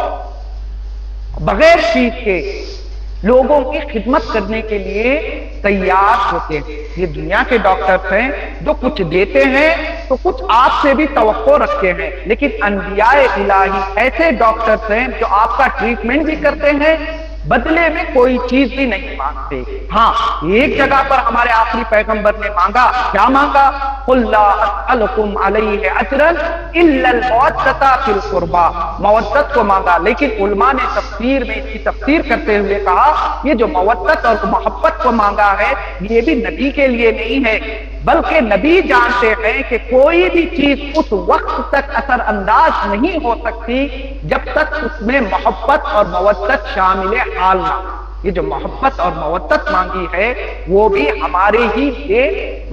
A: بغیر فیس کے لوگوں کی خدمت کرنے کے لیے تیار ہوتے ہیں۔ یہ دنیا کے ڈاکٹرز ہیں جو کچھ دیتے ہیں تو کچھ آپ سے بھی توقع رکھتے ہیں، لیکن انبیاء الہی ایسے ڈاکٹرز ہیں جو آپ کا ٹریٹمنٹ بھی کرتے ہیں، بدلے میں کوئی چیز بھی نہیں مانگتے۔ ہاں، ایک جگہ پر ہمارے آخری پیغمبر نے مانگا، کیا مانگا؟ قُلْ لَا أَسْأَلُكُمْ عَلَيْهِ أَجْرًا إِلَّا الْمَوَدَّةَ فِي الْقُرْبَى، مودت کو مانگا، لیکن علماء نے تفسیر میں اس کی تفسیر کرتے ہوئے کہا یہ جو مودت اور محبت کو مانگا ہے یہ بھی نبی کے لیے نہیں ہے، بلکہ نبی جانتے ہیں کہ کوئی بھی چیز اس وقت تک اثر انداز نہیں ہو سکتی جب تک اس میں محبت اور مودت شامل حال نہ۔ یہ جو محبت اور مودت مانگی ہے وہ بھی ہمارے ہی لیے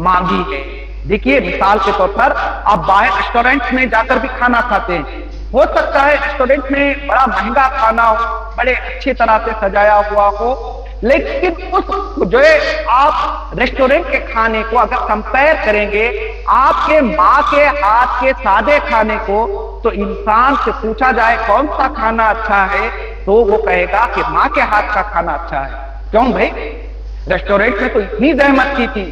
A: مانگی ہے۔ دیکھیے مثال کے طور پر آپ باہر ریسٹورنٹ میں جا کر بھی کھانا کھاتے ہیں، ہو سکتا ہے ریسٹورنٹ میں بڑا مہنگا کھانا ہو، بڑے اچھی طرح سے سجایا ہوا ہو، لیکن اس جو ہے آپ ریسٹورنٹ کے کھانے کو اگر کمپیئر کریں گے آپ کے ماں کے ہاتھ کے سادے کھانے کو، تو انسان سے پوچھا جائے کون سا کھانا اچھا ہے تو وہ کہے گا کہ ماں کے ہاتھ کا کھانا اچھا ہے۔ کیوں بھائی؟ ریسٹورنٹ میں تو اتنی زحمت کی تھی،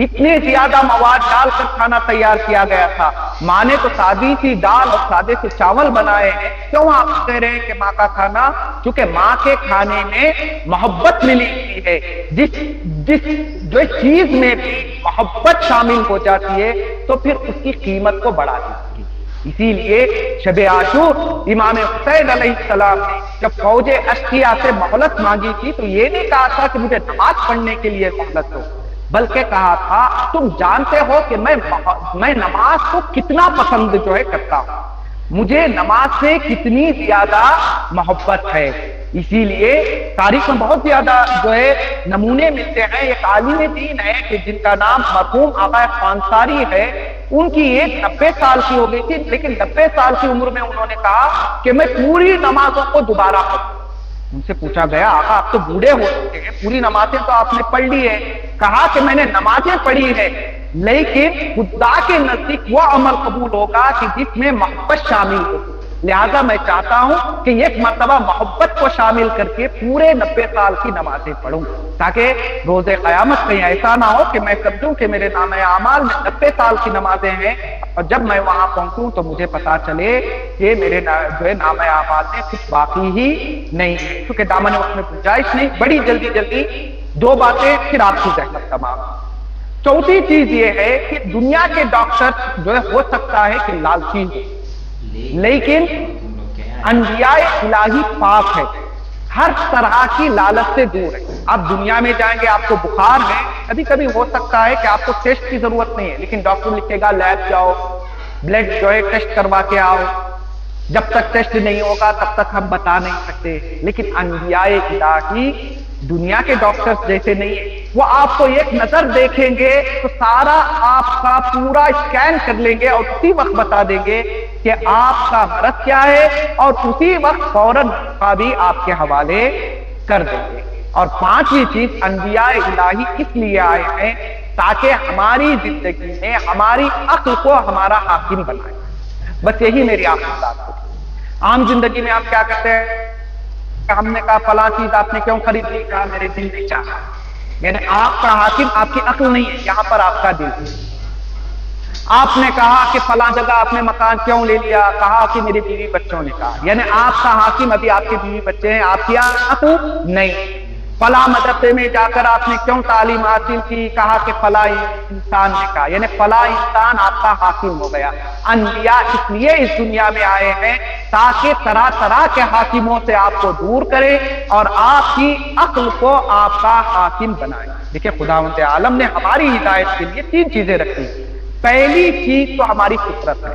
A: اتنے زیادہ مواد ڈال کر کھانا تیار کیا گیا تھا، ماں نے تو سادی سی دال اور سادے سے چاول بنائے ہیں، کیوں آپ کہہ رہے ہیں کہ ماں کا کھانا؟ کیونکہ ماں کے کھانے میں محبت ملی ہوئی ہے۔ جس جو چیز میں بھی محبت شامل ہو جاتی ہے تو پھر اس کی قیمت کو بڑھا دیتی ہے۔ اسی لیے شب عاشور امام حسین علیہ السلام نے جب فوج اشقیاء سے مہلت مانگی تھی تو یہ نہیں کہا تھا کہ مجھے نماز پڑھنے کے لیے مہلت ہو، بلکہ کہا تھا تم جانتے ہو کہ میں نماز کو کتنا پسند جو ہے کرتا ہوں، مجھے نماز سے کتنی زیادہ محبت ہے۔ اسی لیے تاریخ میں بہت زیادہ جو ہے نمونے ملتے ہیں۔ ایک عالم دین ہے کہ جن کا نام مرحوم آقا خانساری ہے، ان کی ایج 90 سال کی ہو گئی تھی، لیکن 90 سال کی عمر میں انہوں نے کہا کہ میں پوری نمازوں کو دوبارہ پڑھوں۔ ان سے پوچھا گیا آقا آپ تو بوڑھے ہو چکے ہیں، پوری نمازیں تو آپ نے پڑھ لی ہے۔ کہا کہ میں نے نمازیں پڑھی ہے لیکن خدا کے نزدیک وہ عمل قبول ہوگا کہ جس میں محبت شامل ہو، لہذا میں چاہتا ہوں کہ ایک مرتبہ محبت کو شامل کر کے پورے 90 سال کی نمازیں پڑھوں، تاکہ روز قیامت کہیں ایسا نہ ہو کہ میں سمجھوں کہ میرے نام اعمال میں 90 سال کی نمازیں ہیں اور جب میں وہاں پہنچوں تو مجھے پتا چلے کہ میرے جو ہے نام اعمال میں کچھ باقی ہی نہیں ہے، کیونکہ دامن وقت میں گنجائش نہیں۔ بڑی جلدی دو باتیں پھر آپ کی ذہنت تمام۔ چوتھی چیز یہ ہے کہ دنیا کے ڈاکٹر جو ہے ہو سکتا ہے کہ لالچی ہو، لیکن انبیاء الہی پاک ہے، ہر طرح کی لالچ سے دور ہے۔ آپ دنیا میں جائیں گے آپ کو بخار ہے، کبھی کبھی ہو سکتا ہے کہ آپ کو ٹیسٹ کی ضرورت نہیں ہے، لیکن ڈاکٹر لکھے گا لیب جاؤ، بلڈ جو ہے ٹیسٹ کروا کے آؤ، جب تک ٹیسٹ نہیں ہوگا تب تک ہم بتا نہیں سکتے۔ لیکن انبیاء الہی دنیا کے ڈاکٹرز جیسے نہیں ہیں، وہ آپ کو ایک نظر دیکھیں گے تو سارا آپ کا پورا اسکین کر لیں گے اور اسی وقت بتا دیں گے کہ آپ کا مرض کیا ہے، اور اسی وقت فوراً بھی آپ کے حوالے کر دیں گے۔ اور پانچویں چیز، انبیاء الہی اس لیے آئے ہیں تاکہ ہماری زندگی میں ہماری عقل کو ہمارا حاکم بنائے۔ بس یہی میری آخری بات ہے۔ عام زندگی میں آپ کیا کرتے ہیں؟ ہم نے کہا فلاں چیز آپ نے کیوں خرید لی؟ کہا میرے دل نہیں چاہا۔ یعنی آپ کا حاکم آپ کی عقل نہیں ہے، یہاں پر آپ کا دل ہے۔ آپ نے کہا کہ فلاں جگہ آپ نے مکان کیوں لے لیا؟ کہا کہ میری بیوی بچوں نے کہا۔ یعنی آپ کا حاکم ابھی آپ کے بیوی بچے ہیں، آپ کی عقل نہیں۔ فلاں مدرسے میں جا کر آپ نے کیوں تعلیم حاصل کی؟ کہا کہ فلاں انسان نے کہا، یعنی فلاں انسان آپ کا حاکم ہو گیا۔ انبیاء اس لیے اس دنیا میں آئے ہیں تاکہ طرح طرح کے حاکموں سے آپ کو دور کرے اور آپ کی عقل کو آپ کا حاکم بنائے۔ دیکھیں خداوند عالم نے ہماری ہدایت کے لیے 3 چیزیں رکھی۔ پہلی چیز تو ہماری فطرت ہے،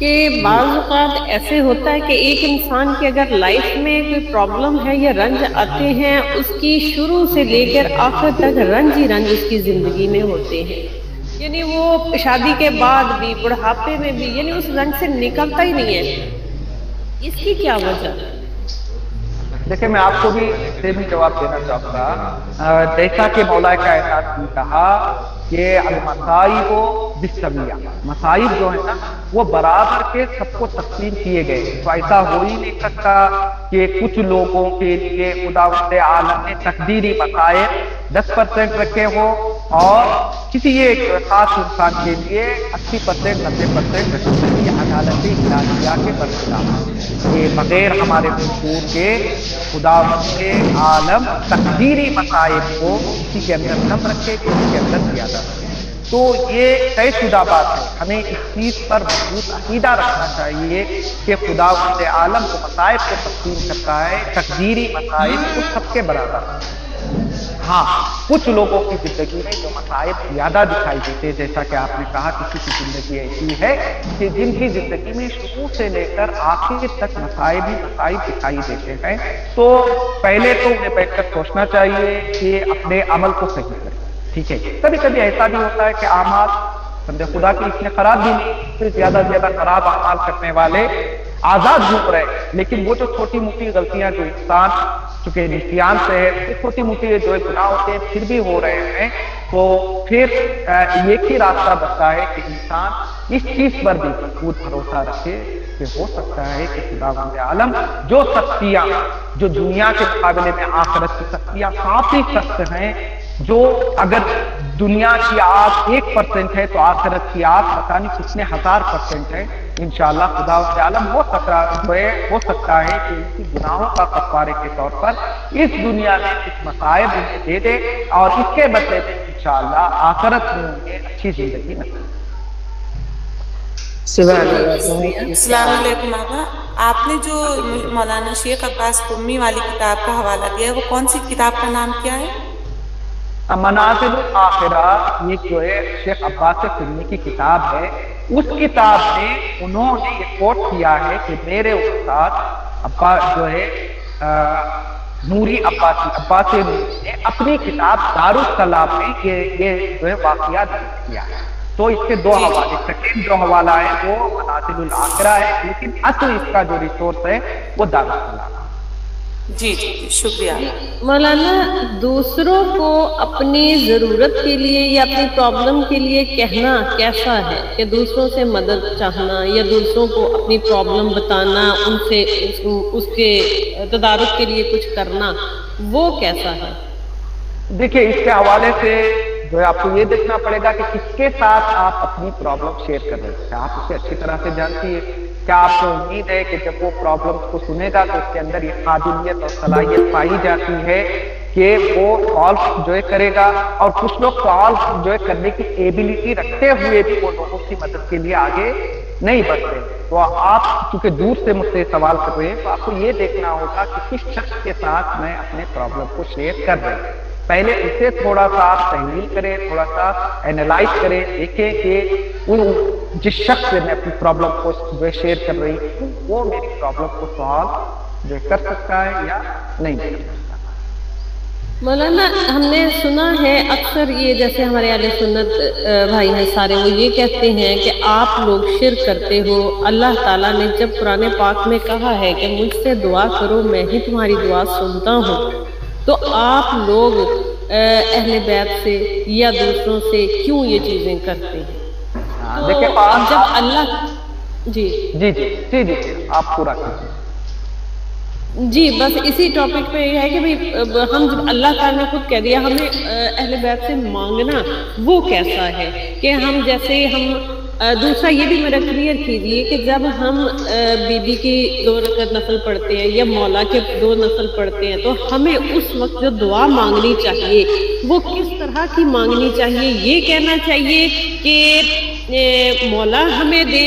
B: کہ بعض اوقات ایسے ہوتا ہے کہ ایک انسان کی اگر لائف میں کوئی پرابلم ہے یا رنج آتے ہیں، اس کی شروع سے لے کر آخر تک رنج ہی رنج اس کی زندگی میں ہوتے ہیں، یعنی وہ شادی کے بعد بھی، بڑھاپے میں بھی، یعنی اس رنج سے نکلتا ہی نہیں ہے۔ اس کی کیا وجہ ہے؟
A: دیکھیں میں آپ کو بھی سے بھی جواب دینا چاہوں گا، جیسا کہ مولا کائنات نے کہا کہ المصائب بالسویہ، مصائب جو ہے نا وہ برابر کے سب کو تقسیم کیے گئے، تو ایسا ہو ہی نہیں سکتا کہ کچھ لوگوں کے لیے خداوند عالم نے تقدیری مصائب 10% رکھے ہو اور کسی ایک خاص انسان کے لیے 80% 90% رکھے، یہ عدالت الہیہ کے برخلاف یہ بغیر ہمارے حضور کے خداوند عالم تقدیری مصائب کو کسی کے اندر کم رکھے، کسی کے اندر زیادہ رکھے، تو یہ طے شدہ بات ہے۔ ہمیں اس چیز پر مضبوط عقیدہ رکھنا چاہیے کہ خداوند عالم کو مصائب کو تقسیم کرتا ہے، تقدیری مصائب کو سب کے برابر۔ ہاں کچھ لوگوں کی زندگی میں جو مصائب زیادہ دکھائی دیتے، جیسا کہ آپ نے کہا کسی کی زندگی ایسی ہے کہ جن کی زندگی میں شروع سے لے کر آخر تک مصائب ہی مصائب دکھائی دیتے ہیں، تو پہلے تو انہیں بیٹھ کر سوچنا چاہیے کہ اپنے عمل کو صحیح کریں، ٹھیک ہے۔ کبھی کبھی ایسا بھی ہوتا ہے کہ اعمال بندے خدا کی اتنے خراب بھی نہیں، پھر زیادہ زیادہ خراب اعمال کرنے والے آزاد گھوم رہے، لیکن وہ جو چھوٹی موٹی غلطیاں جو انسان چونکہ نسیان سے ہے، چھوٹی موٹی جو گناہ ہوتے ہیں پھر بھی ہو رہے ہیں، تو پھر ایک ہی راستہ بچتا ہے کہ انسان اس چیز پر بھی مضبوط بھروسہ رکھے کہ ہو سکتا ہے کہ خداوند عالم جو سختیاں جو دنیا کے مقابلے میں آخرت کی سختیاں کافی سخت ہیں، جو اگر دنیا کی آگ 1% ہے تو آخرت کی آگ پتہ نہیں کتنے 1000% ہے، انشاءاللہ خداوند عالم ہو سکتا ہے کہ ان کی گناہوں کا کفارے کے طور پر اس دنیا میں کچھ مصائب انہیں دے دے اور اس کے بدلے میں انشاءاللہ آخرت میں انہیں اچھی زندگی نصیب۔
C: السلام علیکم آقا، آپ نے جو مولانا شیخ عباس قمی والی کتاب کا حوالہ دیا ہے، وہ کون سی کتاب کا نام کیا ہے؟
A: منازل الاخرہ، یہ جو ہے شیخ عباس قمی کی کتاب ہے، اس کتاب میں انہوں نے یہ کوٹ کیا ہے کہ میرے استاد عباس جو ہے نوری عباس نوری نے اپنی کتاب دارالسلام میں یہ جو ہے واقعہ درج کیا ہے، تو اس کے دو حوالے، سیکنڈ جو حوالہ ہے وہ منازل الاخرہ ہے، لیکن اصل اس کا جو ریسورس ہے وہ دارالسلام۔
C: جی جی شکریہ۔
B: مولانا، دوسروں کو اپنی ضرورت کے لیے یا اپنی پرابلم کے لیے کہنا کیسا ہے، کہ دوسروں سے مدد چاہنا یا دوسروں کو اپنی پرابلم بتانا، ان سے اس کے تدارک کے لیے کچھ کرنا، وہ کیسا ہے؟
A: دیکھیں اس کے حوالے سے جو ہے آپ کو یہ دیکھنا پڑے گا کہ کس کے ساتھ آپ اپنی پرابلم شیئر کر رہے ہیں، آپ اسے اچھی طرح سے جانتی ہے، کیا آپ کو امید ہے کہ جب وہ پرابلم کو سنے گا تو اس کے اندر یہ قابلیت اور صلاحیت پائی جاتی ہے کہ وہ سالو جو ہے کرے گا، اور کچھ لوگ سالو جو ہے کرنے کی ایبلٹی رکھتے ہوئے بھی وہ لوگوں کی مدد کے لیے آگے نہیں بڑھتے، تو آپ چونکہ دور سے مجھ سے سوال کر رہے ہیں تو آپ کو یہ دیکھنا ہوگا کہ کس شخص کے ساتھ میں اپنے پرابلم کو شیئر کر رہے ہیں، پہلے اسے تھوڑا سا آپ تحلیل کریں، تھوڑا سا اینالائز کریں، دیکھیں کہ جس شخص سے میں اپنی پرابلم کو جو شیئر کر رہی ہوں وہ میری پرابلم کو سالو جو کر سکتا ہے یا نہیں کر سکتا۔
B: مولانا، ہم نے سنا ہے اکثر یہ جیسے ہمارے اہل سنت بھائی ہیں سارے، وہ یہ کہتے ہیں کہ آپ لوگ شرک کرتے ہو، اللہ تعالیٰ نے جب قرآن پاک میں کہا ہے کہ مجھ سے دعا کرو میں ہی تمہاری دعا سنتا ہوں، تو آپ لوگ اہل بیت سے یا دوسروں سے کیوں یہ چیزیں کرتے ہیں؟
A: دیکھیں
B: جب اللہ جی
A: آپ پورا کیجیے۔
B: جی بس اسی ٹاپک پہ یہ ہے کہ ہم جب اللہ تعالیٰ نے خود کہہ دیا ہمیں اہل بیت سے مانگنا، وہ کیسا ہے کہ ہم جیسے ہم دوسرا یہ بھی میرا کلیئر کیجیے کہ جب ہم بی بی کی 2 رکعت نفل پڑھتے ہیں یا مولا کے 2 نفل پڑھتے ہیں تو ہمیں اس وقت جو دعا مانگنی چاہیے وہ کس طرح کی مانگنی چاہیے؟ یہ کہنا چاہیے کہ مولا ہمیں دے،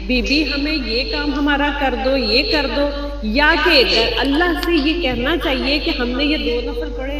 B: بی بی ہمیں یہ کام ہمارا کر دو، یہ کر دو، یا کہ اللہ سے یہ کہنا چاہیے کہ ہم نے یہ 2 نفل پڑھے